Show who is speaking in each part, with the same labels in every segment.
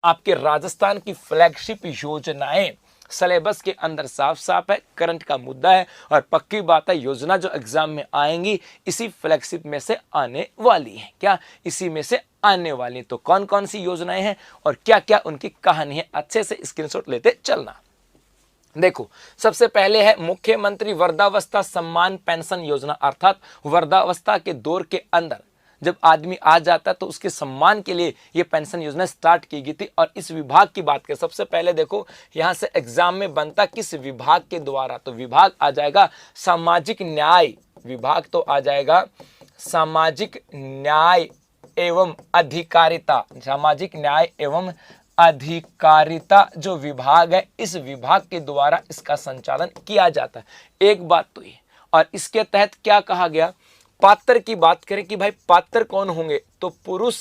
Speaker 1: आपके राजस्थान की फ्लैगशिप योजनाएं सिलेबस के अंदर साफ साफ है, करंट का मुद्दा है और पक्की बात है योजना जो एग्जाम में आएंगी इसी फ्लैगशिप में से आने वाली है। क्या इसी में से आने वाली? तो कौन कौन सी योजनाएं हैं और क्या क्या उनकी कहानी है, अच्छे से स्क्रीनशॉट लेते चलना। देखो, सबसे पहले है मुख्यमंत्री वृद्धावस्था सम्मान पेंशन योजना, अर्थात वृद्धावस्था के दौर के अंदर जब आदमी आ जाता है तो उसके सम्मान के लिए ये पेंशन योजना स्टार्ट की गई थी। और इस विभाग की बात करें, सबसे पहले देखो यहां से एग्जाम में बनता किस विभाग के द्वारा, तो विभाग आ जाएगा सामाजिक न्याय विभाग, तो आ जाएगा सामाजिक न्याय एवं अधिकारिता, सामाजिक न्याय एवं अधिकारिता जो विभाग है, इस विभाग के द्वारा इसका संचालन किया जाता है। एक बात तो ये, और इसके तहत क्या कहा गया, पात्र की बात करें कि भाई पात्र कौन होंगे, तो पुरुष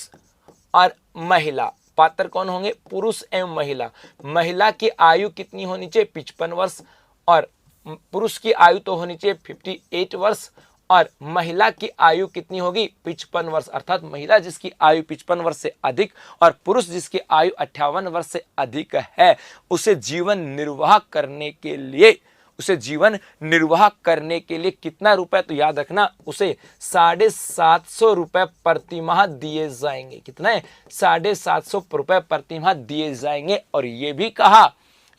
Speaker 1: और महिला। पात्र कौन होंगे, पुरुष एवं महिला। महिला की आयु कितनी होनी चाहिए, 55 वर्ष, और पुरुष की आयु तो होनी चाहिए 58 वर्ष, और महिला की आयु कितनी होगी, 55 वर्ष। अर्थात महिला जिसकी आयु 55 वर्ष से अधिक और पुरुष जिसकी आयु 58 वर्ष से अधिक है, उसे जीवन निर्वाह करने के लिए, कितना रुपए, तो याद रखना उसे 750 रुपए प्रति माह दिए जाएंगे। कितना है, 750 रुपए प्रति माह दिए जाएंगे। और ये भी कहा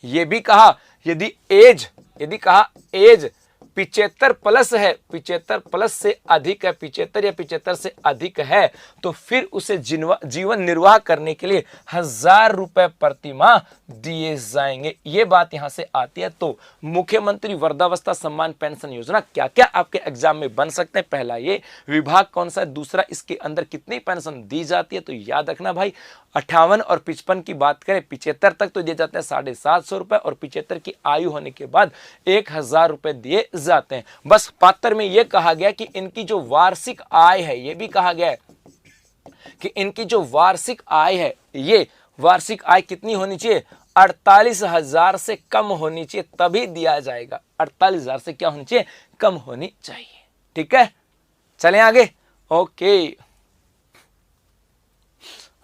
Speaker 1: यदि एज 75 प्लस है, 75 प्लस से अधिक है, 75 या 75 से अधिक है, तो फिर उसे जीवन निर्वाह करने के लिए 1000 रुपए प्रति माह दिए जाएंगे। ये बात यहां से आती है। तो मुख्यमंत्री वृद्धावस्था सम्मान पेंशन योजना क्या क्या आपके एग्जाम में बन सकते हैं, पहला ये विभाग कौन सा है, दूसरा इसके अंदर कितनी पेंशन दी जाती है। तो याद रखना भाई, 58 और 55 की बात करें, 75 तक तो दिए जाते हैं 750 रुपए, और 75 की आयु होने के बाद 1000 रुपए दिए जाते हैं। बस पात्र में यह कहा गया कि इनकी जो वार्षिक आय है, यह भी कहा गया है कि इनकी जो वार्षिक आय है, ये वार्षिक आय कितनी होनी चाहिए, 48,000 से कम होनी चाहिए, तभी दिया जाएगा। 48,000 से क्या होनी चाहिए, कम होनी चाहिए। ठीक है, चलें आगे। ओके,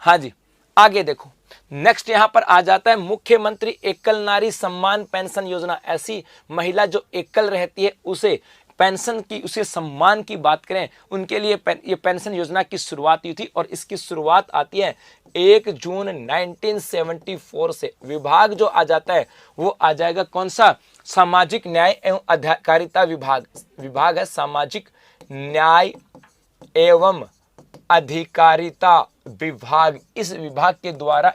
Speaker 1: हाँ जी, आगे देखो नेक्स्ट यहां पर आ जाता है मुख्यमंत्री एकल नारी सम्मान पेंशन योजना। ऐसी महिला जो एकल रहती है उसे पेंशन की, उसे सम्मान की बात करें, उनके लिए ये पेंशन योजना की शुरुआत हुई थी। और इसकी शुरुआत आती है 1 जून 1974 से। विभाग जो आ जाता है वो आ जाएगा कौन सा, सामाजिक न्याय एवं अधिकारिता विभाग। विभाग है सामाजिक न्याय एवं अधिकारिता विभाग। इस विभाग के द्वारा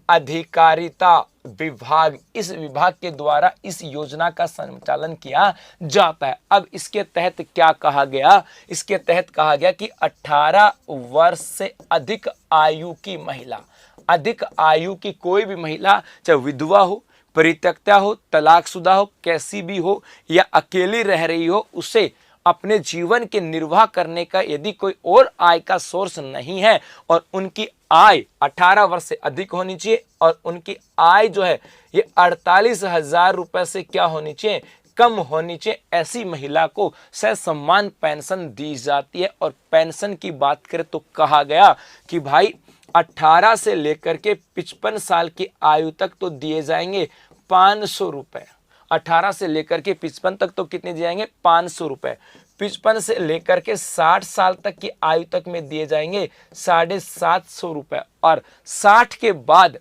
Speaker 1: अधिकारिता विभाग, इस विभाग के द्वारा इस योजना का संचालन किया जाता है। अब इसके तहत क्या कहा गया, इसके तहत कहा गया कि 18 वर्ष से अधिक आयु की महिला, अधिक आयु की कोई भी महिला, चाहे विधवा हो, परित्यक्ता हो, तलाकशुदा हो, कैसी भी हो या अकेली रह रही हो, उसे अपने जीवन के निर्वाह करने का यदि कोई और आय का सोर्स नहीं है और उनकी आय 18 वर्ष से अधिक होनी चाहिए और उनकी आय जो है ये 48,000 रुपए से क्या होनी चाहिए, कम होनी चाहिए, ऐसी महिला को ससम्मान पेंशन दी जाती है। और पेंशन की बात करें तो कहा गया कि भाई 18 से लेकर के 55 साल की आयु तक तो दिए जाएंगे 500 रुपए। 18 से लेकर के 55 तक तो कितने दिए जाएंगे, 500 रुपए। 55 से लेकर के 60 साल तक की आयु तक में दिए जाएंगे 750 रुपए। और 60 के बाद,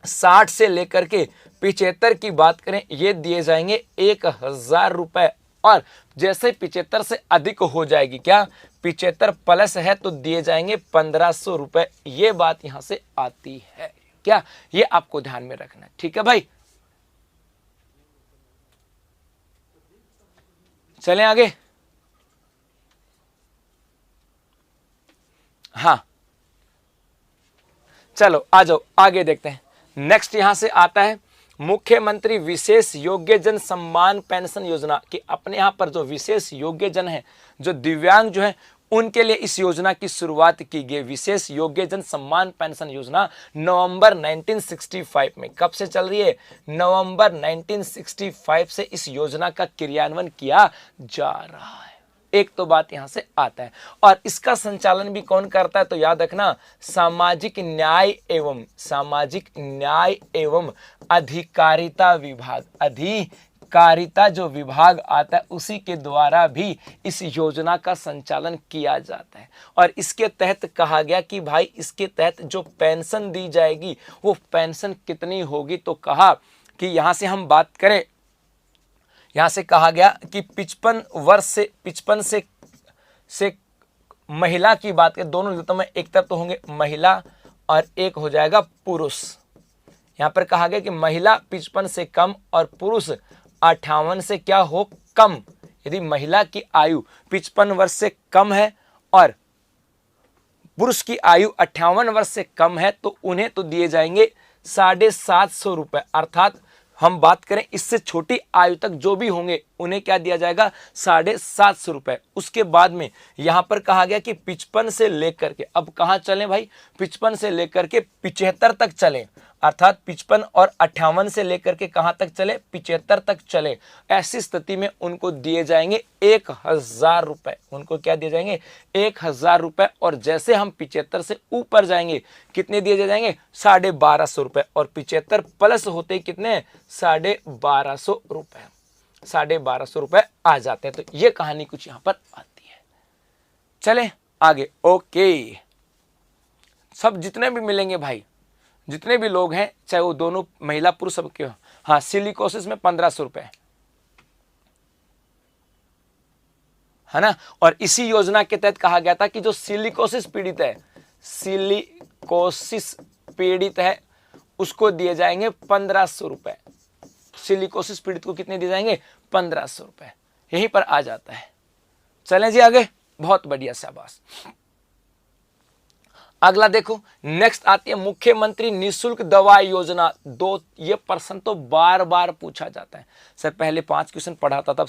Speaker 1: 60 से लेकर के 75 की बात करें, ये दिए जाएंगे 1000 रुपए। और जैसे 75 से अधिक हो जाएगी, क्या 75 प्लस है, तो दिए जाएंगे 1500 रुपए। ये बात यहां से आती है, क्या ये आपको ध्यान में रखना है। ठीक है भाई, चलें आगे। हाँ, चलो आ जाओ आगे देखते हैं। नेक्स्ट यहां से आता है मुख्यमंत्री विशेष योग्य जन सम्मान पेंशन योजना कि अपने यहां पर जो विशेष योग्य जन है, जो दिव्यांग जो है, उनके लिए इस योजना की शुरुआत की गई। विशेष योग्य जन सम्मान पेंशन योजना नवंबर 1965 में, कब से चल रही है? नवंबर 1965 से इस योजना का क्रियान्वयन किया जा रहा है। एक तो बात यहां से आता है। और इसका संचालन भी कौन करता है? तो याद रखना, सामाजिक न्याय एवं अधिकारिता विभाग, अधिकारिता जो विभाग आता है उसी के द्वारा भी इस योजना का संचालन किया जाता है। और इसके तहत कहा गया कि भाई इसके तहत जो पेंशन दी जाएगी वो पेंशन कितनी होगी? तो कहा कि यहां से हम बात करें, यहां से कहा गया कि 55 वर्ष से 55 से महिला की बात करें, दोनों लिखता में, एक तरफ तो होंगे महिला और एक हो जाएगा पुरुष। यहां पर कहा गया कि महिला 55 से कम और पुरुष 58 से क्या हो? कम। यदि महिला की आयु 55 वर्ष से कम है और पुरुष की आयु 58 वर्ष से कम है तो उन्हें तो दिए जाएंगे 750 रुपए। अर्थात हम बात करें इससे छोटी आयु तक जो भी होंगे उन्हें क्या दिया जाएगा? 750 रुपए। उसके बाद में यहां पर कहा गया कि 55 से लेकर के, अब कहां चलें भाई? 55 से लेकर के 75 तक चलें। अर्थात 55 और 58 से लेकर के कहां तक चले? 75 तक चले। ऐसी स्थिति में उनको दिए जाएंगे 1000 रुपए। उनको क्या दिए जाएंगे? 1000 रुपए। और जैसे हम 75 से ऊपर जाएंगे कितने दिए जाएंगे? 1250 रुपए। और 75 प्लस होते कितने? 1250 रुपए। 1250 रुपए आ जाते हैं। तो ये कहानी कुछ यहां पर आती है। चले आगे। ओके, सब जितने भी मिलेंगे भाई, जितने भी लोग हैं, चाहे वो दोनों महिला पुरुष सब के, हाँ, सिलिकोसिस में 1500 रुपए है ना। और इसी योजना के तहत कहा गया था कि जो सिलिकोसिस पीड़ित है, सिलिकोसिस पीड़ित है, उसको दिए जाएंगे 1500 रुपए। सिलिकोसिस पीड़ित को कितने दिए जाएंगे? 1500 रुपए। यहीं पर आ जाता है। चलें जी आगे। बहुत बढ़िया, शाबाश। अगला देखो, नेक्स्ट आती है मुख्यमंत्री निशुल्क दवा योजना। दो, ये प्रश्न तो बार बार पूछा जाता है। सर पहले 5 क्वेश्चन पढ़ाता था, अब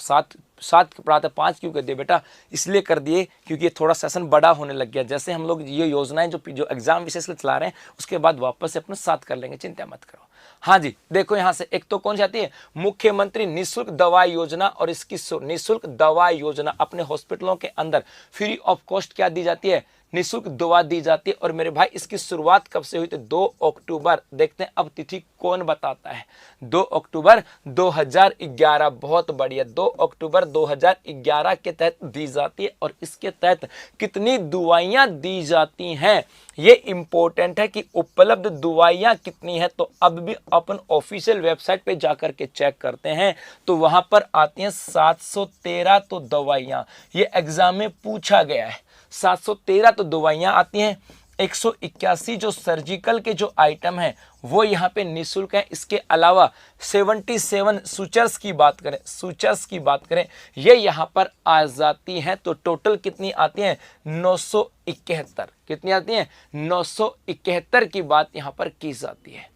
Speaker 1: 7 पढ़ाता, 5 क्यों कर दिए बेटा? इसलिए कर दिए क्योंकि ये थोड़ा सेशन बड़ा होने लग गया। जैसे हम लोग ये योजनाएं जो एग्जाम विशेष के चला रहे हैं उसके बाद वापस से अपने 7 कर लेंगे, चिंता मत करो। हाँ जी, देखो यहां से एक तो कौन सी आती है? मुख्यमंत्री निशुल्क दवा योजना। और इसकी निशुल्क दवा योजना अपने हॉस्पिटलों के अंदर फ्री ऑफ कॉस्ट क्या दी जाती है? निःशुल्क दवा दी जाती है। और मेरे भाई इसकी शुरुआत कब से हुई? तो 2 अक्टूबर। देखते हैं अब तिथि कौन बताता है। 2 अक्टूबर 2011। बहुत बढ़िया, 2 अक्टूबर 2011 के तहत दी जाती है। और इसके तहत कितनी दवाइयां दी जाती हैं ये इंपॉर्टेंट है कि उपलब्ध दवाइयां कितनी है। तो अब भी अपन ऑफिशियल वेबसाइट पे जाकर के चेक करते हैं तो वहां पर आती हैं 713 तो दवाइयां। ये एग्जाम में पूछा गया है। 713 तो दवाइयां आती हैं। 181 जो सर्जिकल के जो आइटम हैं वो यहाँ पे निःशुल्क है। इसके अलावा 77 सूचर्स की बात करें, ये यहाँ पर आ जाती हैं। तो टोटल कितनी आती हैं? 971। कितनी आती हैं? 971 की बात यहाँ पर की जाती है।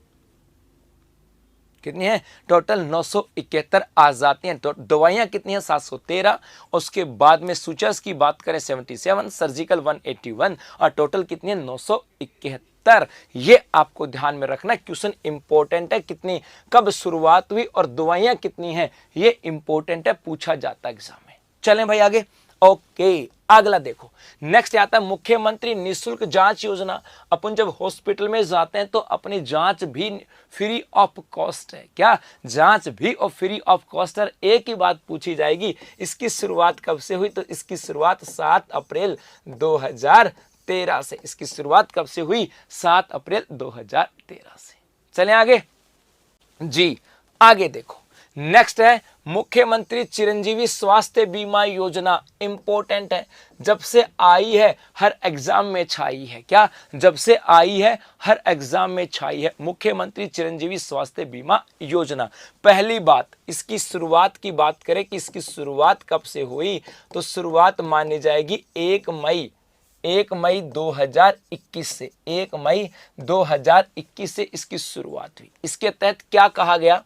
Speaker 1: कितनी है? टोटल 971 आ जाती हैं। तो दवाइयां कितनी हैं? 713। उसके बाद में सूचर्स की बात करें 77, सर्जिकल 181 और टोटल कितनी है? 971। ये आपको ध्यान में रखना, क्वेश्चन इंपॉर्टेंट है। कितनी, कब शुरुआत हुई और दवाइयां कितनी हैं ये इंपॉर्टेंट है, पूछा जाता है एग्जाम में। चलें भाई आगे। ओके, अगला देखो, नेक्स्ट आता है मुख्यमंत्री निःशुल्क जांच योजना। अपन जब हॉस्पिटल में जाते हैं तो अपनी जांच भी फ्री ऑफ कॉस्ट है। क्या? जांच भी और फ्री ऑफ कॉस्ट है। एक ही बात पूछी जाएगी, इसकी शुरुआत कब से हुई? तो इसकी शुरुआत 7 अप्रैल 2013 से। इसकी शुरुआत कब से हुई? 7 अप्रैल 2013 से। चलें आगे जी। आगे देखो, नेक्स्ट है मुख्यमंत्री चिरंजीवी स्वास्थ्य बीमा योजना। इंपॉर्टेंट है, जब से आई है हर एग्जाम में छाई है। क्या? जब से आई है हर एग्जाम में छाई है मुख्यमंत्री चिरंजीवी स्वास्थ्य बीमा योजना। पहली बात, इसकी शुरुआत की बात करें कि इसकी शुरुआत कब से हुई तो शुरुआत मानी जाएगी 1 मई 1 मई 2021 से 1 मई 2021 से इसकी शुरुआत हुई। इसके तहत क्या कहा गया?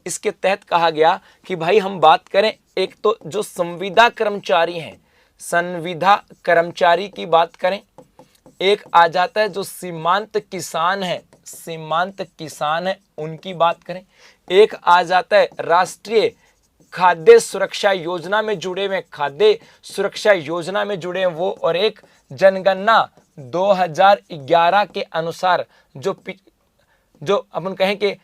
Speaker 1: इसके तहत कहा गया कि भाई हम बात करें, एक तो जो संविदा कर्मचारी हैं, संविदा कर्मचारी की बात करें, एक आ जाता है जो सीमांत किसान है, सीमांत किसान है उनकी बात करें, एक आ जाता है राष्ट्रीय खाद्य सुरक्षा योजना में जुड़े हुए, खाद्य सुरक्षा योजना में जुड़े वो, और एक जनगणना 2011 के अनुसार जो अपन कहें कि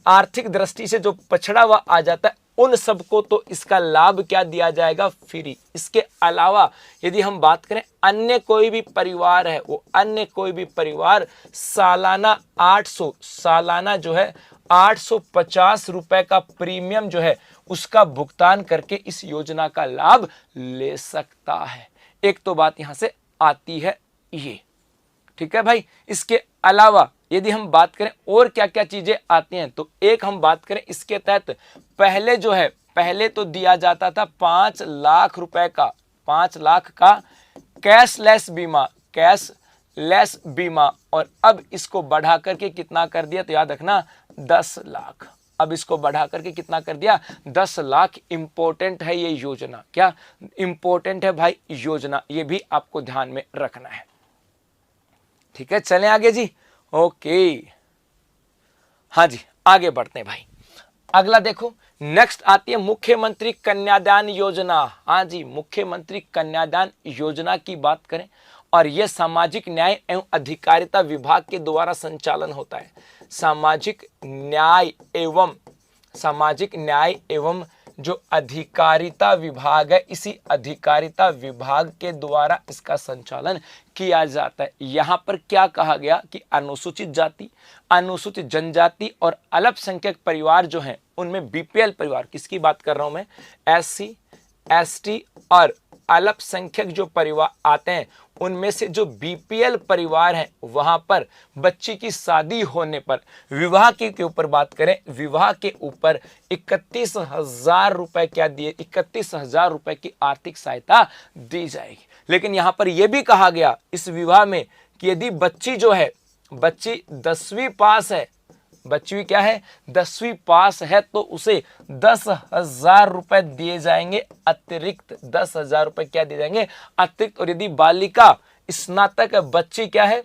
Speaker 1: आर्थिक दृष्टि से जो पछड़ा हुआ आ जाता है, उन सबको तो इसका लाभ क्या दिया जाएगा? फ्री। इसके अलावा यदि हम बात करें अन्य कोई भी परिवार है, वो अन्य कोई भी परिवार सालाना 800, सालाना जो है 850 रुपए का प्रीमियम जो है उसका भुगतान करके इस योजना का लाभ ले सकता है। एक तो बात यहां से आती है ये, ठीक है भाई। इसके अलावा यदि हम बात करें और क्या क्या चीजें आती हैं, तो एक हम बात करें इसके तहत, पहले जो है, पहले तो दिया जाता था 5 लाख रुपए का, 5 लाख का कैशलेस बीमा, कैशलेस बीमा, और अब इसको बढ़ा करके कितना कर दिया? तो याद रखना 10 लाख। अब इसको बढ़ा करके कितना कर दिया? 10 लाख। इंपॉर्टेंट है ये योजना, क्या इंपॉर्टेंट है भाई योजना, ये भी आपको ध्यान में रखना है, ठीक है। चलें आगे जी। ओके, हाँ जी आगे बढ़ते हैं भाई। अगला देखो, नेक्स्ट आती है मुख्यमंत्री कन्यादान योजना। हाँ जी, मुख्यमंत्री कन्यादान योजना की बात करें, और यह सामाजिक न्याय एवं अधिकारिता विभाग के द्वारा संचालन होता है। सामाजिक न्याय एवं जो अधिकारिता विभाग है, इसी अधिकारिता विभाग के द्वारा इसका संचालन किया जाता है। यहाँ पर क्या कहा गया कि अनुसूचित जाति, अनुसूचित जनजाति और अल्पसंख्यक परिवार जो हैं, उनमें बीपीएल परिवार, किसकी बात कर रहा हूं मैं? एससी, एसटी और अल्पसंख्यक जो परिवार आते हैं, उनमें से जो बीपीएल परिवार हैं, वहां पर बच्ची की शादी होने पर विवाह के ऊपर बात करें, विवाह के ऊपर 31,000 रुपए क्या दिए? 31,000 रुपए की आर्थिक सहायता दी जाएगी। लेकिन यहां पर यह भी कहा गया इस विवाह में कि यदि बच्ची जो है, बच्ची 10वीं पास है, बच्ची क्या है? 10वीं पास है, तो उसे 10,000 रुपए दिए जाएंगे अतिरिक्त। 10,000 रुपए क्या दिए जाएंगे? अतिरिक्त। और यदि बालिका स्नातक है, बच्ची क्या है?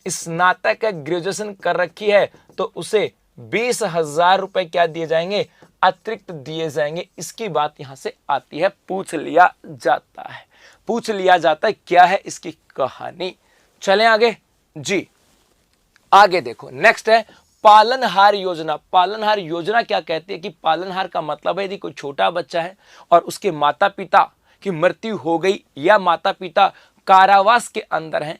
Speaker 1: स्नातक है, ग्रेजुएशन कर रखी है, तो उसे 20,000 रुपए क्या दिए जाएंगे? अतिरिक्त दिए जाएंगे। इसकी बात यहां से आती है, पूछ लिया जाता है, पूछ लिया जाता है क्या है इसकी कहानी। चलें आगे जी। आगे देखो, नेक्स्ट है पालनहार योजना। पालनहार योजना क्या कहती है कि पालनहार का मतलब है यदि कोई छोटा बच्चा है और उसके माता पिता की मृत्यु हो गई, या माता पिता कारावास के अंदर हैं,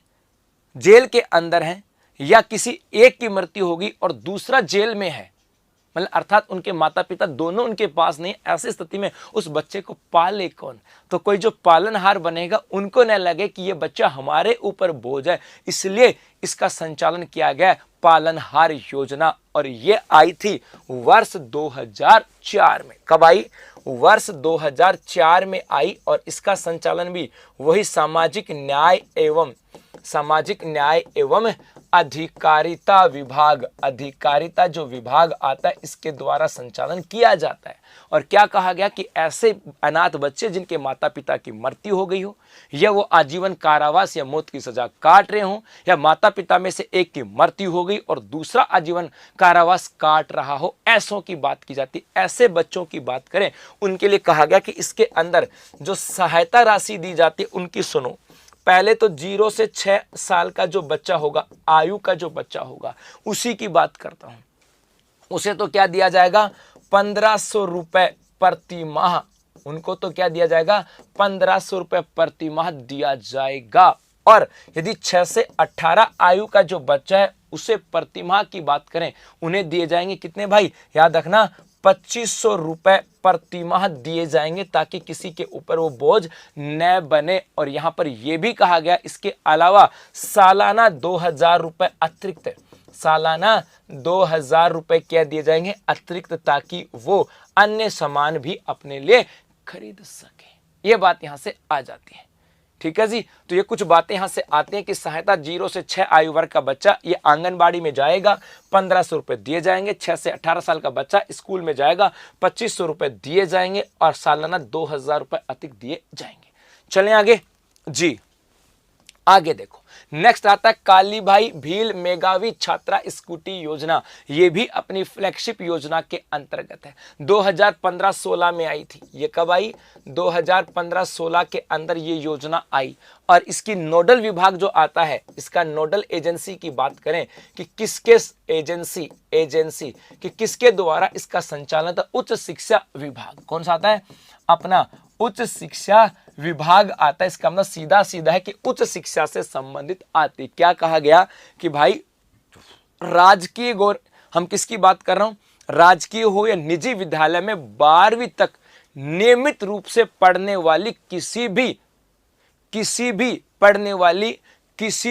Speaker 1: जेल के अंदर हैं, या किसी एक की मृत्यु होगी और दूसरा जेल में है, मतलब अर्थात उनके माता पिता दोनों उनके पास नहीं, ऐसी स्थिति में उस बच्चे को पाले कौन? तो कोई जो पालनहार बनेगा, उनको न लगे कि ये बच्चा हमारे ऊपर बोझ है, इसलिए इसका संचालन किया गया पालनहार योजना। और ये आई थी वर्ष 2004 में। कब आई? वर्ष 2004 में आई। और इसका संचालन भी वही सामाजिक न्याय एवं अधिकारिता विभाग, अधिकारिता जो विभाग आता है, इसके द्वारा संचालन किया जाता है। और क्या कहा गया कि ऐसे अनाथ बच्चे जिनके माता पिता की मृत्यु हो गई हो, या वो आजीवन कारावास या मौत की सजा काट रहे हो, या माता पिता में से एक की मृत्यु हो गई और दूसरा आजीवन कारावास काट रहा हो, ऐसों की बात की जाती। ऐसे बच्चों की बात करें, उनके लिए कहा गया कि इसके अंदर जो सहायता राशि दी जाती है उनकी सुनो। पहले तो 0 से 6 साल का जो बच्चा होगा, आयु का जो बच्चा होगा, उसी की बात करता हूं। उसे तो क्या दिया जाएगा? 1500 रुपए प्रति माह। उनको तो क्या दिया जाएगा? 1500 रुपए प्रति माह दिया जाएगा। और यदि 6 से 18 आयु का जो बच्चा है, उसे प्रति माह की बात करें, उन्हें दिए जाएंगे कितने भाई? याद रखना, 2500 रुपए प्रति माह दिए जाएंगे, ताकि किसी के ऊपर वो बोझ न बने। और यहां पर यह भी कहा गया, इसके अलावा सालाना 2000 रुपए अतिरिक्त, सालाना 2000 रुपए क्या दिए जाएंगे? अतिरिक्त, ताकि वो अन्य सामान भी अपने लिए खरीद सके। ये बात यहां से आ जाती है। ठीक है जी। तो ये कुछ बातें यहां से आती हैं कि सहायता 0 से 6 आयु वर्ग का बच्चा ये आंगनबाड़ी में जाएगा, 1500 रुपए दिए जाएंगे। 6 से 18 साल का बच्चा स्कूल में जाएगा, 2500 रुपए दिए जाएंगे और सालाना 2000 रुपए अधिक दिए जाएंगे। चलें आगे जी। आगे देखो, नेक्स्ट आता है काली भाई भील मेगावी छात्रा स्कूटी योजना। ये भी अपनी फ्लैगशिप योजना के अंतर्गत है। 2015-16 में आई थी। ये कब आई? 2015-16 के अंदर ये योजना आई। और इसकी नोडल विभाग जो आता है, इसका नोडल एजेंसी की बात करें कि किसके एजेंसी कि किसके द्वारा इसका संचालन था? उच्च शिक्षा विभाग। कौन सा आता है? अपना उच्च शिक्षा विभाग आता है। इसका मतलब सीधा सीधा है कि उच्च शिक्षा से संबंधित आती। क्या कहा गया कि भाई राजकीय हम किसकी बात कर रहा हूं? राजकीय हो या निजी विद्यालय में 12वीं तक नियमित रूप से पढ़ने वाली किसी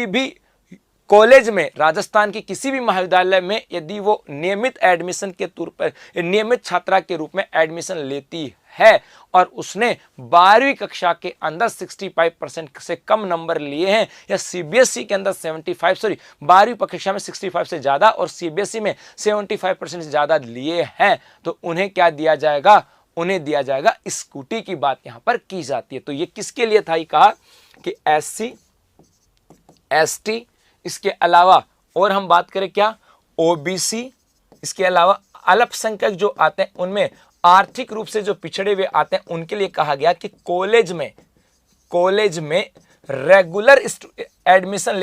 Speaker 1: भी कॉलेज में, राजस्थान के किसी भी महाविद्यालय में यदि वो नियमित एडमिशन के तौर पर नियमित छात्रा के रूप में एडमिशन लेती है और उसने 12वीं कक्षा के अंदर 65% से कम नंबर लिए हैं या सीबीएसई के अंदर 12वीं कक्षा में 65 से ज्यादा और सीबीएसई में 75% से ज्यादा लिए हैं, तो उन्हें क्या दिया जाएगा? उन्हें दिया जाएगा स्कूटी की बात यहां पर की जाती है। तो ये किसके लिए था? ही कहा कि एससी, एसटी, इसके अलावा और हम बात करें क्या? ओबीसी, इसके अलावा अल्पसंख्यक जो आते हैं उनमें आर्थिक रूप से जो पिछड़े हुए आते हैं उनके लिए कहा गया कि कॉलेज में रेगुलर एडमिशन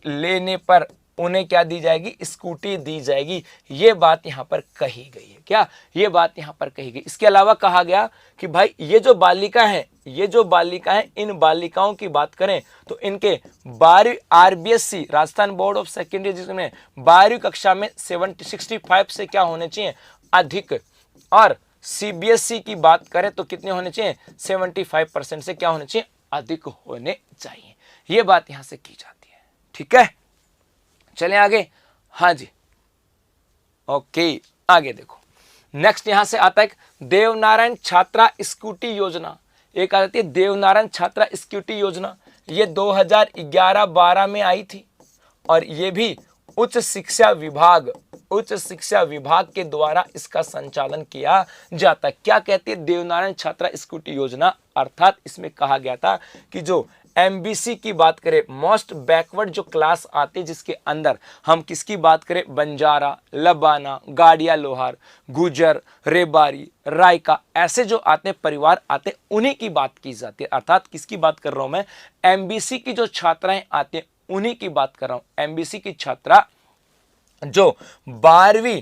Speaker 1: लेने पर उन्हें क्या दी जाएगी? स्कूटी दी जाएगी। ये बात यहां पर कही गई है। क्या? ये बात यहां पर कही गई। इसके अलावा कहा गया कि भाई ये जो बालिका हैं, इन बालिकाओं की बात करें तो इनके 12वीं RBSC Rajasthan board of secondary जिसमें 12वीं कक्षा में 65 से क्या होने चाहिए? अधिक। और सीबीएसई की बात करें तो कितने होने चाहिए? 75% से क्या होने चाहिए? अधिक होने चाहिए। ये बात यहां से की जाती है। ठीक है, चलें आगे। हाँ जी, ओके, आगे देखो। नेक्स्ट यहां से आता है देवनारायण छात्रा स्कूटी योजना। एक आती है देवनारायण छात्रा स्कूटी योजना। ये 2011-12 में आई थी और ये भी उच्च शिक्षा विभाग के द्वारा इसका संचालन किया जाता है। क्या कहती है देवनारायण छात्रा स्कूटी योजना? अर्थात इसमें कहा गया था कि जो एमबीसी की बात करें, मोस्ट बैकवर्ड जो क्लास आती है, जिसके अंदर हम किसकी बात करें? बंजारा, लबाना, गाड़िया लोहार, गुजर, रेबारी, रायका, ऐसे जो आते परिवार आते, उन्हीं की बात की जाती है। अर्थात किसकी बात कर रहा हूं मैं? एमबीसी की जो छात्राएं आती हैं उन्हीं की बात कर रहा हूं। एमबीसी की छात्रा जो 12वीं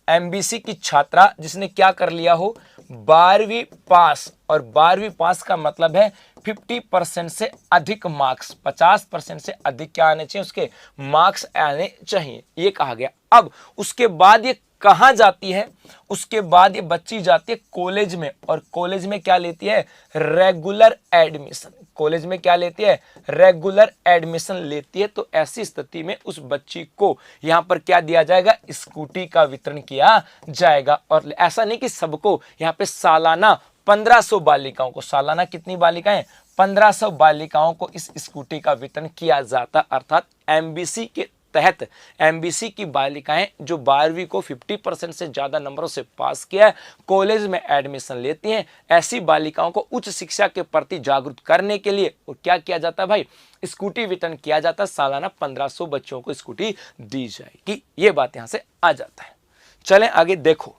Speaker 1: एमबीसी की छात्रा जिसने क्या कर लिया हो? 12वीं पास। और 12वीं पास का मतलब है 50% से अधिक मार्क्स, 50% से अधिक क्या आने चाहिए? उसके मार्क्स आने चाहिए, ये कहा गया। अब उसके बाद ये कहां जाती है? उसके बाद ये बच्ची जाती है कॉलेज में, और कॉलेज में क्या लेती है? Regular admission. कॉलेज में क्या लेती है? रेगुलर एडमिशन लेती है। तो ऐसी स्थिति में उस बच्ची को यहां पर क्या दिया जाएगा? स्कूटी का वितरण किया जाएगा। और ऐसा नहीं कि सबको, यहां पे सालाना 1500 बालिकाओं को, सालाना कितनी बालिकाएं? 1500 बालिकाओं को इस स्कूटी का वितरण किया जाता। अर्थात एमबीसी के तहत एमबीसी की बालिकाएं जो 12वीं को 50% से ज्यादा नंबरों से पास किया है, कॉलेज में एडमिशन लेती हैं, ऐसी बालिकाओं को उच्च शिक्षा के प्रति जागरूक करने के लिए क्या किया जाता है भाई? स्कूटी वितरण किया जाता है। सालाना 1500 बच्चों को स्कूटी दी जाएगी। ये बात यहां से आ जाता है। चलें आगे देखो।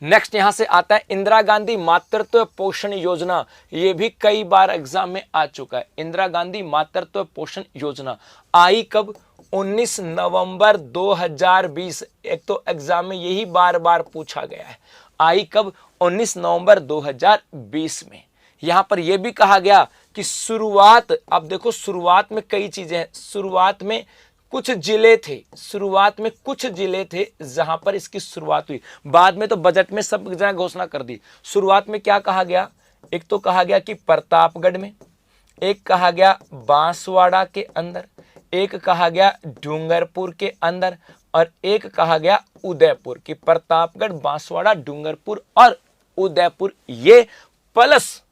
Speaker 1: नेक्स्ट यहां से आता है इंदिरा गांधी मातृत्व पोषण योजना। ये भी कई बार एग्जाम में आ चुका है। इंदिरा गांधी मातृत्व पोषण योजना आई कब? 19 नवंबर 2020। एक तो एग्जाम में यही बार बार पूछा गया है। आई कब? 19 नवंबर 2020 में। यहां पर यह भी कहा गया कि शुरुआत, अब देखो शुरुआत में कई चीजें हैं। शुरुआत में कुछ जिले थे जहां पर इसकी शुरुआत हुई। बाद में तो बजट में सब जगह घोषणा कर दी। शुरुआत में क्या कहा गया? एक तो कहा गया कि प्रतापगढ़ में, एक कहा गया बांसवाड़ा के अंदर, एक कहा गया डूंगरपुर के अंदर, और एक कहा गया उदयपुर की। प्रतापगढ़, बांसवाड़ा, डूंगरपुर और उदयपुर, ये प्लस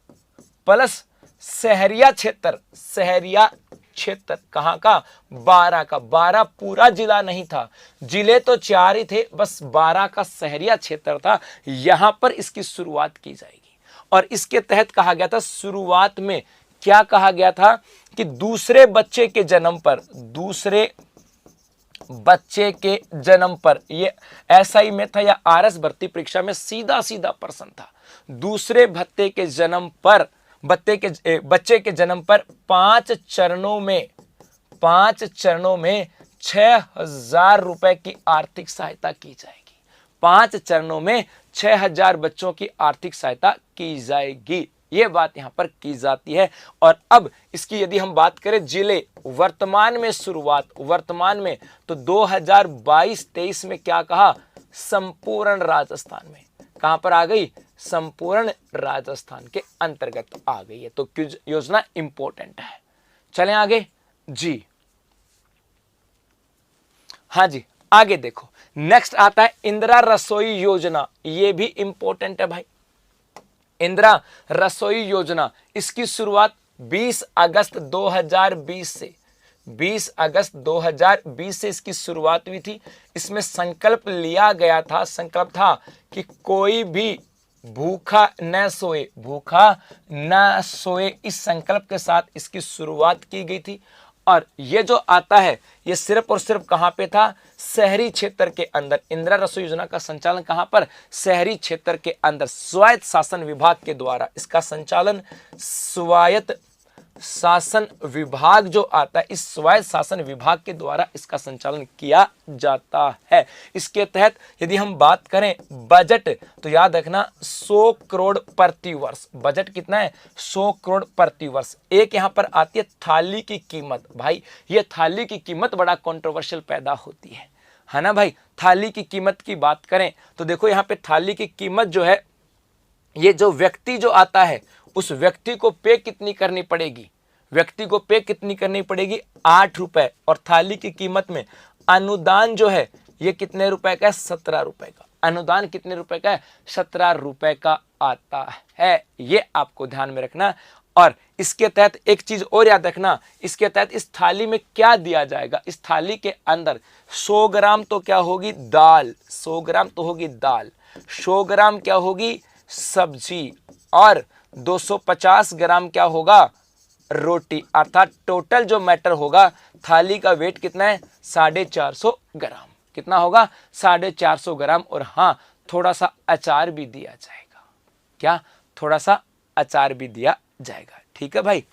Speaker 1: प्लस सहरिया क्षेत्र कहाँ का, 12 का। 12 पूरा जिला नहीं था, जिले तो 4 ही थे, बस 12 का सहरिया क्षेत्र था। यहां पर इसकी शुरुआत की जाएगी और इसके तहत कहा गया था, शुरुआत में क्या कहा गया था कि दूसरे बच्चे के जन्म पर, ये एसआई में था या आरएस भर्ती परीक्षा में सीधा प्रश्न था। दूसरे बच्चे के जन्म पर 5 चरणों में 6,000 रुपए की आर्थिक सहायता की जाएगी। 5 चरणों में 6,000 बच्चों की आर्थिक सहायता की जाएगी, ये बात यहां पर की जाती है। और अब इसकी यदि हम बात करें जिले वर्तमान में तो 2022-23 में क्या कहा, संपूर्ण राजस्थान में। कहां पर आ गई, संपूर्ण राजस्थान के अंतर्गत आ गई है। तो योजना इंपॉर्टेंट है। चलें आगे जी। हाँ जी, आगे देखो, नेक्स्ट आता है इंदिरा रसोई योजना। ये भी इंपॉर्टेंट है भाई। इंदिरा रसोई योजना, इसकी शुरुआत 20 अगस्त 2020 से इसकी शुरुआत हुई थी। इसमें संकल्प लिया गया था, संकल्प था कि कोई भी भूखा न सोए, इस संकल्प के साथ इसकी शुरुआत की गई थी। और ये जो आता है, ये सिर्फ और सिर्फ कहां पे था, शहरी क्षेत्र के अंदर। इंदिरा रसोई योजना का संचालन कहां पर, शहरी क्षेत्र के अंदर। स्वायत्त शासन विभाग के द्वारा इसका संचालन, स्वायत्त शासन विभाग जो आता है, इस स्वायत्त शासन विभाग के द्वारा इसका संचालन किया जाता है। इसके तहत यदि हम बात करें बजट, तो याद रखना 100 करोड़ प्रति वर्ष। बजट कितना है, 100 करोड़ प्रति वर्ष। एक यहां पर आती है थाली की कीमत। भाई ये थाली की कीमत बड़ा कंट्रोवर्शियल पैदा होती है ना भाई। थाली की कीमत की बात करें तो देखो यहाँ पे थाली की कीमत जो है, ये जो व्यक्ति जो आता है उस व्यक्ति को पे कितनी करनी पड़ेगी, 8 रुपए। और थाली की कीमत में अनुदान जो है ये कितने रुपए का है, 17 रुपए का। अनुदान कितने रुपए का है, 17 रुपए का आता है। ये आपको ध्यान में रखना। और इसके तहत एक चीज और याद रखना, इसके तहत इस थाली में क्या दिया जाएगा, इस थाली के अंदर 100 ग्राम तो क्या होगी, दाल। 100 ग्राम तो होगी दाल, 100 ग्राम क्या होगी, सब्जी, और 250 ग्राम क्या होगा, रोटी। अर्थात टोटल जो मैटर होगा, थाली का वेट कितना है, 450 ग्राम। कितना होगा, 450 ग्राम। और हाँ, थोड़ा सा अचार भी दिया जाएगा। क्या, थोड़ा सा अचार भी दिया जाएगा। ठीक है भाई।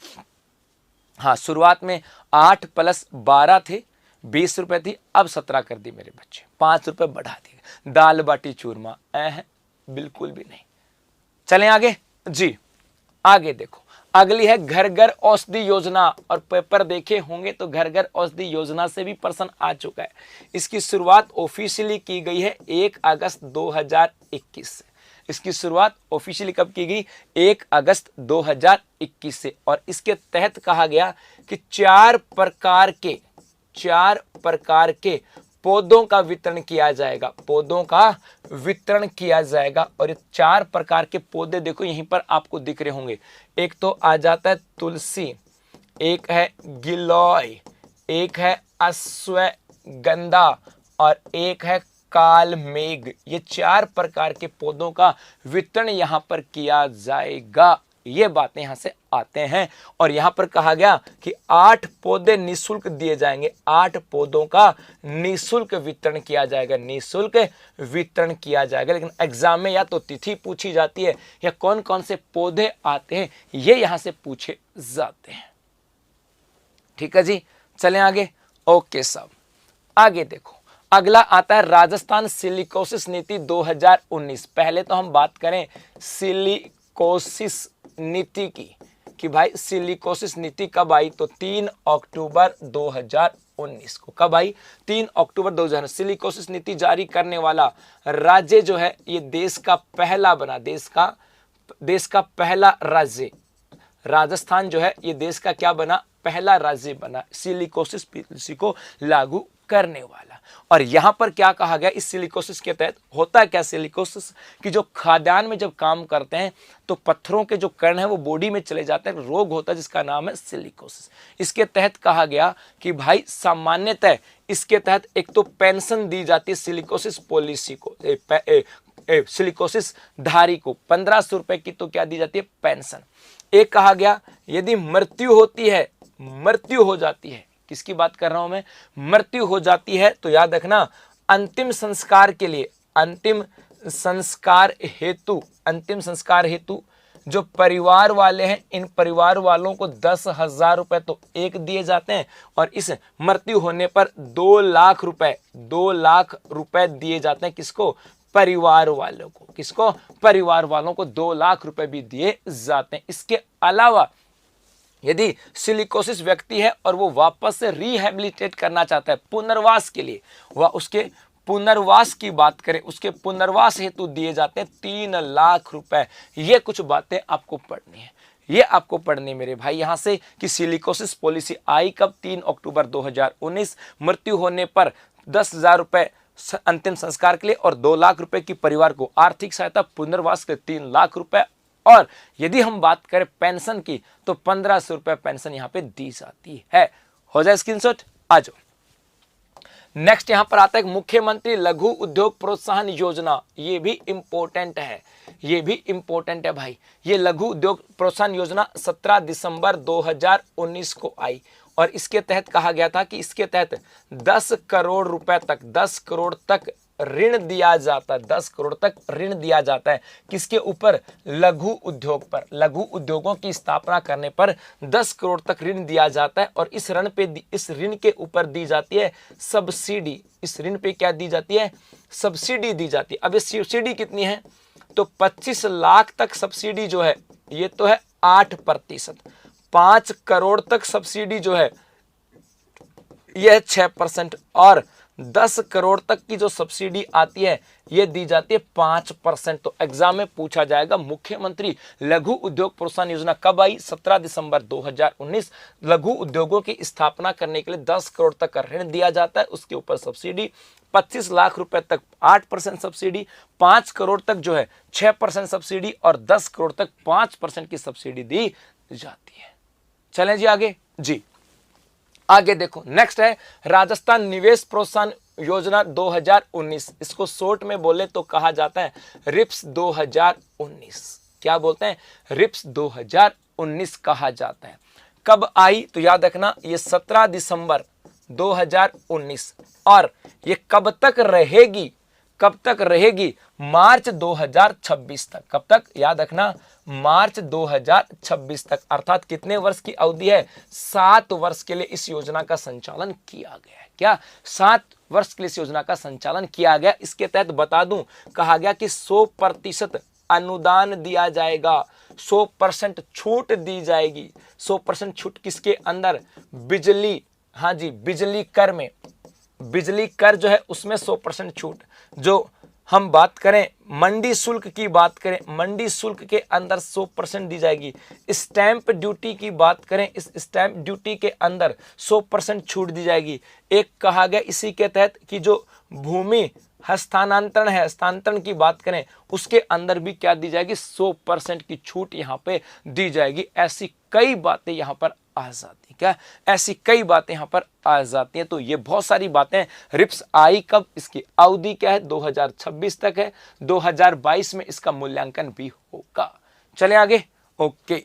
Speaker 1: हाँ, शुरुआत में 8 + 12 थे, 20 रुपए थी, अब 17 कर दी मेरे बच्चे, 5 रुपए बढ़ा दिए। दाल बाटी चूरमा बिल्कुल भी नहीं। चलें आगे जी। आगे देखो, अगली है घर घर औषधि योजना। और पेपर देखे होंगे तो घर घर औषधि योजना से भी प्रश्न आ चुका है। इसकी शुरुआत ऑफिशियली की गई है 1 अगस्त 2021 से। इसकी शुरुआत ऑफिशियली कब की गई, 1 अगस्त 2021 से। और इसके तहत कहा गया कि 4 प्रकार के पौधों का वितरण किया जाएगा, पौधों का वितरण किया जाएगा। और ये 4 प्रकार के पौधे देखो यहीं पर आपको दिख रहे होंगे। एक तो आ जाता है तुलसी, एक है गिलोय, एक है अश्वगंधा और एक है कालमेघ। ये 4 प्रकार के पौधों का वितरण यहां पर किया जाएगा। ये बातें यहां से आते हैं। और यहां पर कहा गया कि 8 पौधे निःशुल्क दिए जाएंगे, 8 पौधों का निःशुल्क वितरण किया जाएगा, निःशुल्क वितरण किया जाएगा। लेकिन एग्जाम में या तो तिथि पूछी जाती है या कौन कौन से पौधे आते हैं, ये यहां से पूछे जाते हैं। ठीक है जी, चलें आगे। ओके साहब, आगे देखो, अगला आता है राजस्थान सिलिकोसिस नीति 2019। पहले तो हम बात करें सिलिकोसिस नीति की, कि भाई सिलिकोसिस नीति कब आई, तो 3 अक्टूबर 2019 को। कब आई, 3 अक्टूबर 2019। सिलिकोसिस नीति जारी करने वाला राज्य जो है ये देश का पहला बना, देश का पहला राज्य राजस्थान जो है ये देश का क्या बना, पहला राज्य बना सिलिकोसिस पॉलिसी को लागू करने वाला। और यहां पर क्या कहा गया इस सिलिकोसिस के तहत, होता है क्या सिलिकोसिस कि जो खाद्यान्न में जब काम करते हैं तो पत्थरों के जो कण हैं वो बॉडी में चले जाते हैं, रोग होता है जिसका नाम है सिलिकोसिस। इसके तहत कहा गया कि भाई सामान्यतः इसके तहत एक तो पेंशन दी जाती है सिलिकोसिस पॉलिसी को, सिलिकोसिस धारी को 1500 रुपए की तो क्या दी जाती है, पेंशन। एक कहा गया यदि मृत्यु होती है, मृत्यु हो जाती है, किसकी बात कर रहा हूं मैं, मृत्यु हो जाती है तो याद रखना अंतिम संस्कार के लिए, अंतिम संस्कार हेतु जो परिवार वाले हैं इन परिवार वालों को 10,000 रुपए तो एक दिए जाते हैं, और इस मृत्यु होने पर 2 लाख रुपए दिए जाते हैं। किसको, परिवार वालों को, किसको, परिवार वालों को 2 लाख रुपए भी दिए जाते हैं। इसके अलावा यदि सिलिकोसिस व्यक्ति है और वो वापस से रिहेबिलिटेट करना चाहता है पुनर्वास के लिए, वह उसके पुनर्वास की बात करें, उसके पुनर्वास हेतु दिए जाते हैं 3 लाख रुपए। ये कुछ बातें आपको पढ़नी है, ये आपको पढ़नी मेरे भाई यहां से कि सिलिकोसिस पॉलिसी आई कब, 3 अक्टूबर 2019। मृत्यु होने पर 10,000 रुपए अंतिम संस्कार के लिए और 2 लाख रुपए की परिवार को आर्थिक सहायता, पुनर्वास के 3 लाख रुपए। और यदि हम बात करें पेंशन की तो 1500 रुपए पेंशन यहां पे दी जाती है। हो जाए स्क्रीनशॉट, आ जाओ। नेक्स्ट यहां पर आता है मुख्यमंत्री लघु उद्योग प्रोत्साहन योजना। ये भी इंपॉर्टेंट है, ये भी इंपॉर्टेंट है भाई। ये लघु उद्योग प्रोत्साहन योजना 17 दिसंबर 2019 को आई और इसके तहत कहा गया था कि इसके तहत 10 करोड़ रुपए तक, 10 करोड़ तक ऋण दिया जाता है, 10 करोड़ तक ऋण दिया जाता है। किसके ऊपर, लघु उद्योग पर, लघु उद्योगों की स्थापना करने पर 10 करोड़ तक ऋण दिया जाता है। और इस ऋण के ऊपर दी जाती है सब्सिडी। इस ऋण पे क्या दी जाती है, सब्सिडी दी जाती है। अब ये सब्सिडी कितनी है, तो 25 लाख तक सब्सिडी जो है ये तो है 8%, 5 करोड़ तक सब्सिडी जो है यह 6%, और 10 करोड़ तक की जो सब्सिडी आती है ये दी जाती है 5%। तो एग्जाम में पूछा जाएगा मुख्यमंत्री लघु उद्योग प्रोत्साहन योजना कब आई, 17 दिसंबर 2019। लघु उद्योगों की स्थापना करने के लिए 10 करोड़ तक का ऋण दिया जाता है, उसके ऊपर सब्सिडी 25 लाख रुपए तक 8% सब्सिडी, 5 करोड़ तक जो है 6% सब्सिडी और 10 करोड़ तक 5% की सब्सिडी दी जाती है। चलें जी आगे, जी आगे देखो। नेक्स्ट है राजस्थान निवेश प्रोत्साहन योजना 2019। इसको शॉर्ट में बोले तो कहा जाता है रिप्स 2019। क्या बोलते हैं, रिप्स 2019 कहा जाता है। कब आई तो याद रखना ये 17 दिसंबर 2019 और ये कब तक रहेगी, कब तक रहेगी, मार्च 2026 तक। कब तक, याद रखना मार्च 2026 तक, अर्थात कितने वर्ष की अवधि है, 7 वर्ष के लिए इस योजना का संचालन किया गया है। क्या, 7 वर्ष के लिए इस योजना का संचालन किया गया। इसके तहत बता दूं, कहा गया कि 100% अनुदान दिया जाएगा, 100% छूट दी जाएगी। 100% छूट किसके अंदर, बिजली, हाँ जी बिजली कर में, बिजली कर जो है उसमें 100% छूट। जो हम बात करें मंडी शुल्क की बात करें, मंडी शुल्क के अंदर 100% दी जाएगी। स्टैंप ड्यूटी की बात करें, इस स्टैंप ड्यूटी के अंदर 100% छूट दी जाएगी। एक कहा गया इसी के तहत कि जो भूमि हस्तांतरण है, हस्तांतरण की बात करें उसके अंदर भी क्या दी जाएगी, 100% की छूट यहाँ पे दी जाएगी। ऐसी कई बातें यहाँ पर आ जाती, क्या ऐसी कई बातें यहाँ पर आ जाती हैं। तो ये बहुत सारी बातें, रिप्स आई कब, इसकी अवधि क्या है, 2026 तक है, 2022 में इसका मूल्यांकन भी होगा। चले आगे, ओके।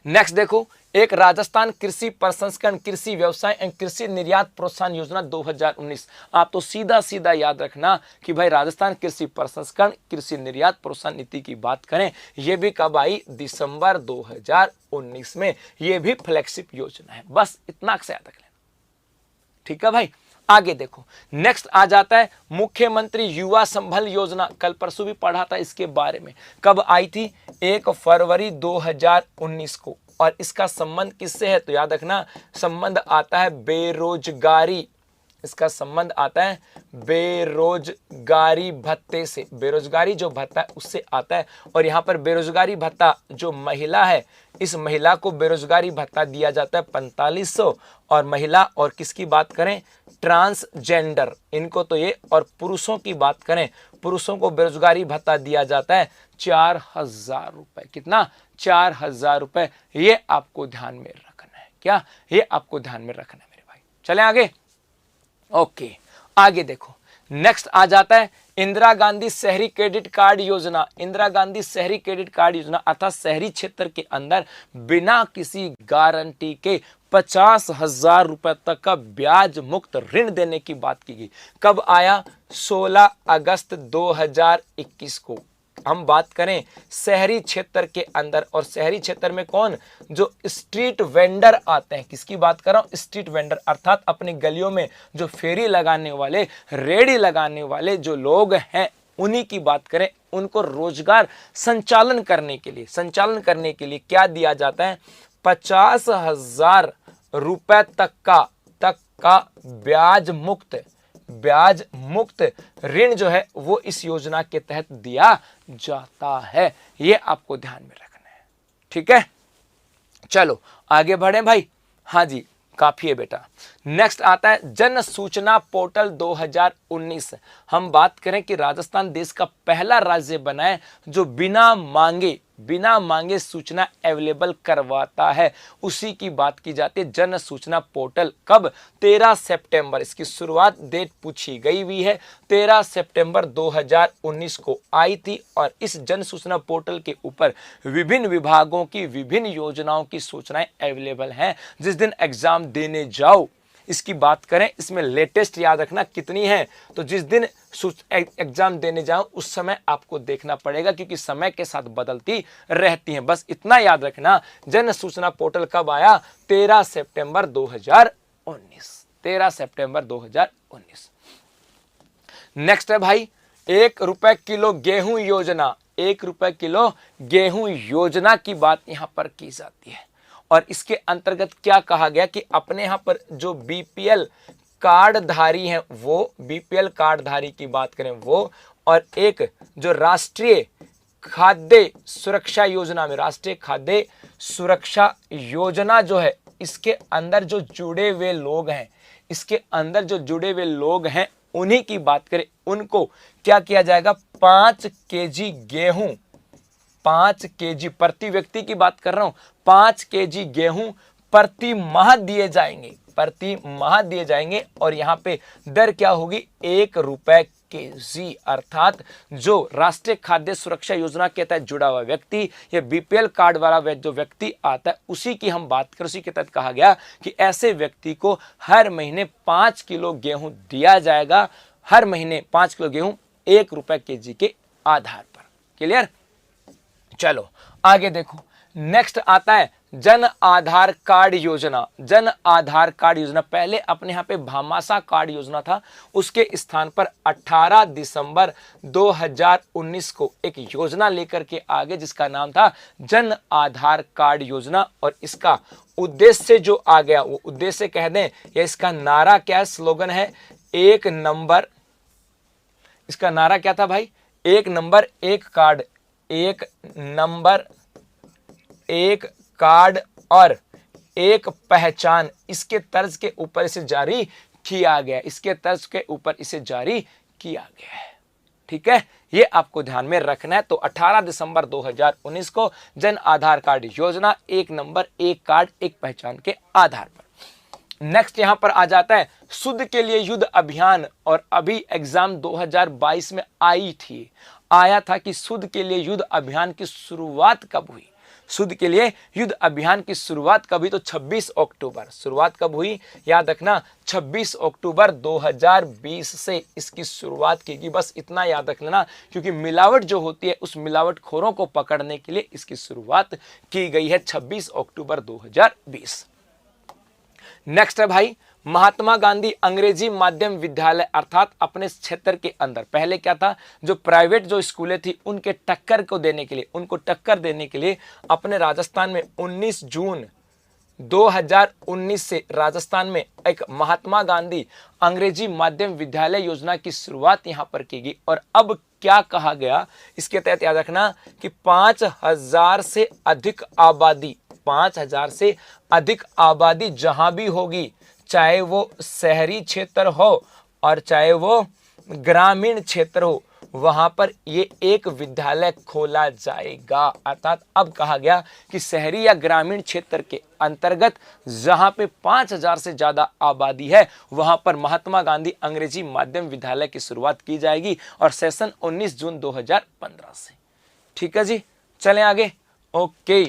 Speaker 1: नेक्स्ट देखो, एक राजस्थान कृषि प्रसंस्करण, कृषि व्यवसाय एवं कृषि निर्यात प्रोत्साहन योजना 2019। आप तो सीधा सीधा याद रखना कि भाई राजस्थान कृषि प्रसंस्करण कृषि निर्यात प्रोत्साहन नीति की बात करें, यह भी कब आई, दिसंबर 2019 में। यह भी फ्लैगशिप योजना है, बस इतना से याद रख लेना, ठीक है भाई। आगे देखो, नेक्स्ट आ जाता है मुख्यमंत्री युवा संबल योजना। कल परसों भी पढ़ा था इसके बारे में। कब आई थी, 1 फरवरी 2019 को। और इसका संबंध किससे है तो याद रखना, संबंध आता है बेरोजगारी इसका संबंध आता है बेरोजगारी भत्ते से। बेरोजगारी जो भत्ता है उससे आता है, और यहाँ पर बेरोजगारी भत्ता जो महिला है, इस महिला को बेरोजगारी भत्ता दिया जाता है 4500, और महिला और किसकी बात करें, ट्रांसजेंडर, इनको तो ये, और पुरुषों की बात करें, पुरुषों को बेरोजगारी भत्ता दिया जाता है 4000 रुपए। कितना? 4000 रुपए। ये आपको ध्यान में रखना है। क्या? ये आपको ध्यान में रखना है मेरे भाई। चलें आगे। ओके, आगे देखो, नेक्स्ट आ जाता है इंदिरा गांधी शहरी क्रेडिट कार्ड योजना। इंदिरा गांधी शहरी क्रेडिट कार्ड योजना अर्थात शहरी क्षेत्र के अंदर बिना किसी गारंटी के 50,000 रुपए तक का ब्याज मुक्त ऋण देने की बात की गई। कब आया? 16 अगस्त 2021 को। हम बात करें शहरी क्षेत्र के अंदर, और शहरी क्षेत्र में कौन? जो स्ट्रीट वेंडर आते हैं। किसकी बात कर रहा हूं? स्ट्रीट वेंडर, अर्थात अपनी गलियों में जो फेरी लगाने वाले, रेडी लगाने वाले जो लोग हैं, उन्हीं की बात करें। उनको रोजगार संचालन करने के लिए क्या दिया जाता है? 50,000 रुपए तक का ब्याज मुक्त ऋण जो है वो इस योजना के तहत दिया जाता है। ये आपको ध्यान में रखना है। ठीक है, चलो आगे बढ़े भाई। हाँ जी, काफी है बेटा। नेक्स्ट आता है जन सूचना पोर्टल 2019। हम बात करें कि राजस्थान देश का पहला राज्य बना है जो बिना मांगे सूचना अवेलेबल करवाता है। उसी की बात की जाती है, जन सूचना पोर्टल। कब? 13 सितंबर। इसकी शुरुआत डेट पूछी गई हुई है, 13 सितंबर 2019 को आई थी। और इस जन सूचना पोर्टल के ऊपर विभिन्न विभागों की विभिन्न योजनाओं की सूचनाएं अवेलेबल हैं। जिस दिन एग्जाम देने जाओ, इसकी बात करें, इसमें लेटेस्ट याद रखना कितनी है, तो जिस दिन एग्जाम देने जाओ उस समय आपको देखना पड़ेगा, क्योंकि समय के साथ बदलती रहती हैं। बस इतना याद रखना, जन सूचना पोर्टल कब आया? 13 सितंबर 2019। 13 सितंबर 2019। नेक्स्ट है भाई 1 रुपए किलो गेहूं योजना। 1 रुपए किलो गेहूं योजना की बात यहां पर की जाती है। और इसके अंतर्गत क्या कहा गया कि अपने यहां पर जो बीपीएल कार्डधारी हैं, वो बीपीएल कार्डधारी की बात करें वो, और एक जो राष्ट्रीय खाद्य सुरक्षा योजना में, राष्ट्रीय खाद्य सुरक्षा योजना जो है, इसके अंदर जो जुड़े हुए लोग हैं, उन्हीं की बात करें, उनको क्या किया जाएगा? 5 केजी गेहूं, 5 केजी प्रति व्यक्ति की बात कर रहा हूं, 5 केजी गेहूं प्रति माह दिए जाएंगे। और यहां पे दर क्या होगी? 1 रुपए केजी। अर्थात जो राष्ट्रीय खाद्य सुरक्षा योजना के तहत जुड़ा हुआ व्यक्ति या बीपीएल कार्ड वाला जो व्यक्ति आता है, उसी की हम बात करें। उसी के तहत कहा गया कि ऐसे व्यक्ति को हर महीने 5 किलो गेहूं दिया जाएगा। हर महीने 5 किलो गेहूं 1 रुपए केजी के आधार पर। क्लियर? चलो आगे देखो, नेक्स्ट आता है जन आधार कार्ड योजना। जन आधार कार्ड योजना, पहले अपने यहाँ पे भामाशाह कार्ड योजना था, उसके स्थान पर 18 दिसंबर 2019 को एक योजना लेकर के आगे, जिसका नाम था जन आधार कार्ड योजना। और इसका उद्देश्य जो आ गया, वो उद्देश्य कह दें या इसका नारा क्या है, स्लोगन है, एक नंबर। इसका नारा क्या था भाई? 1 नंबर 1 कार्ड, 1 नंबर 1 कार्ड और 1 पहचान। इसके तर्ज के ऊपर इसे जारी किया गया, इसके तर्ज के ऊपर इसे जारी किया गया है। ठीक है, ये आपको ध्यान में रखना है। तो 18 दिसंबर 2019 को जन आधार कार्ड योजना, 1 नंबर 1 कार्ड 1 पहचान के आधार पर। नेक्स्ट यहां पर आ जाता है शुद्ध के लिए युद्ध अभियान। और अभी एग्जाम 2022 में आया था कि शुद्ध के लिए युद्ध अभियान की शुरुआत कब हुई? शुद्ध के लिए युद्ध अभियान की शुरुआत कब हुई? तो 26 अक्टूबर। शुरुआत कब हुई? याद रखना, 26 अक्टूबर 2020 से इसकी शुरुआत की गई। बस इतना याद रख लेना, क्योंकि मिलावट जो होती है, उस मिलावटखोरों को पकड़ने के लिए इसकी शुरुआत की गई है 26 अक्टूबर 2020। नेक्स्ट है भाई महात्मा गांधी अंग्रेजी माध्यम विद्यालय। अर्थात अपने क्षेत्र के अंदर पहले क्या था, जो प्राइवेट जो स्कूलें थी उनको टक्कर देने के लिए अपने राजस्थान में 19 जून 2019 से राजस्थान में एक महात्मा गांधी अंग्रेजी माध्यम विद्यालय योजना की शुरुआत यहां पर की गई। और अब क्या कहा गया, इसके तहत याद रखना कि 5000 से अधिक आबादी, 5000 से अधिक आबादी जहां भी होगी, चाहे वो शहरी क्षेत्र हो और चाहे वो ग्रामीण क्षेत्र हो, वहां पर ये एक विद्यालय खोला जाएगा। अर्थात अब कहा गया कि शहरी या ग्रामीण क्षेत्र के अंतर्गत जहां पे 5000 से ज्यादा आबादी है, वहां पर महात्मा गांधी अंग्रेजी माध्यम विद्यालय की शुरुआत की जाएगी और सेशन 19 जून 2015 से। ठीक है जी, चलें आगे। ओके,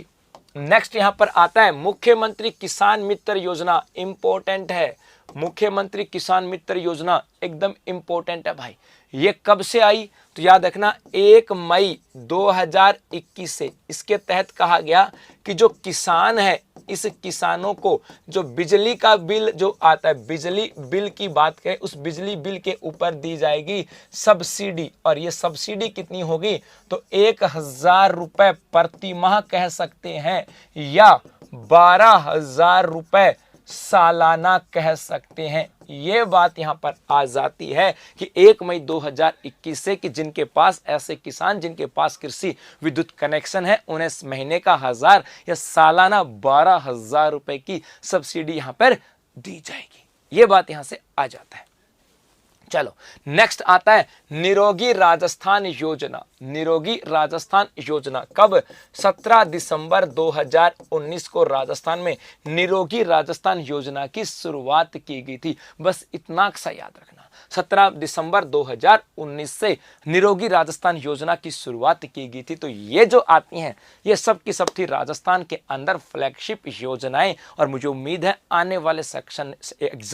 Speaker 1: नेक्स्ट यहां पर आता है मुख्यमंत्री किसान मित्र योजना। इंपॉर्टेंट है, मुख्यमंत्री किसान मित्र योजना एकदम इंपॉर्टेंट है भाई। ये कब से आई, तो याद रखना 1 मई 2021 से। इसके तहत कहा गया कि जो किसान है, इस किसानों को जो बिजली का बिल जो आता है, बिजली बिल की बात करें, उस बिजली बिल के ऊपर दी जाएगी सब्सिडी। और ये सब्सिडी कितनी होगी, तो 1000 रुपए प्रति माह कह सकते हैं, या 12,000 रुपए सालाना कह सकते हैं। ये बात यहां पर आ जाती है कि 1 मई 2021 से कि जिनके पास, ऐसे किसान जिनके पास कृषि विद्युत कनेक्शन है, उन्हें महीने का 1000 या सालाना 12,000 रुपए की सब्सिडी यहां पर दी जाएगी। ये बात यहां से आ जाता है। चलो नेक्स्ट आता है निरोगी राजस्थान योजना। निरोगी राजस्थान योजना कब, 17 दिसंबर 2019 को राजस्थान में निरोगी राजस्थान योजना की शुरुआत की गई थी। बस इतना सा याद रखना, 17 दिसंबर 2019 से निरोगी राजस्थान योजना की शुरुआत की गई थी। तो ये जो आती हैं, ये सब की सब थी राजस्थान के अंदर फ्लैगशिप योजनाएं। और मुझे उम्मीद है आने वाले सेक्शन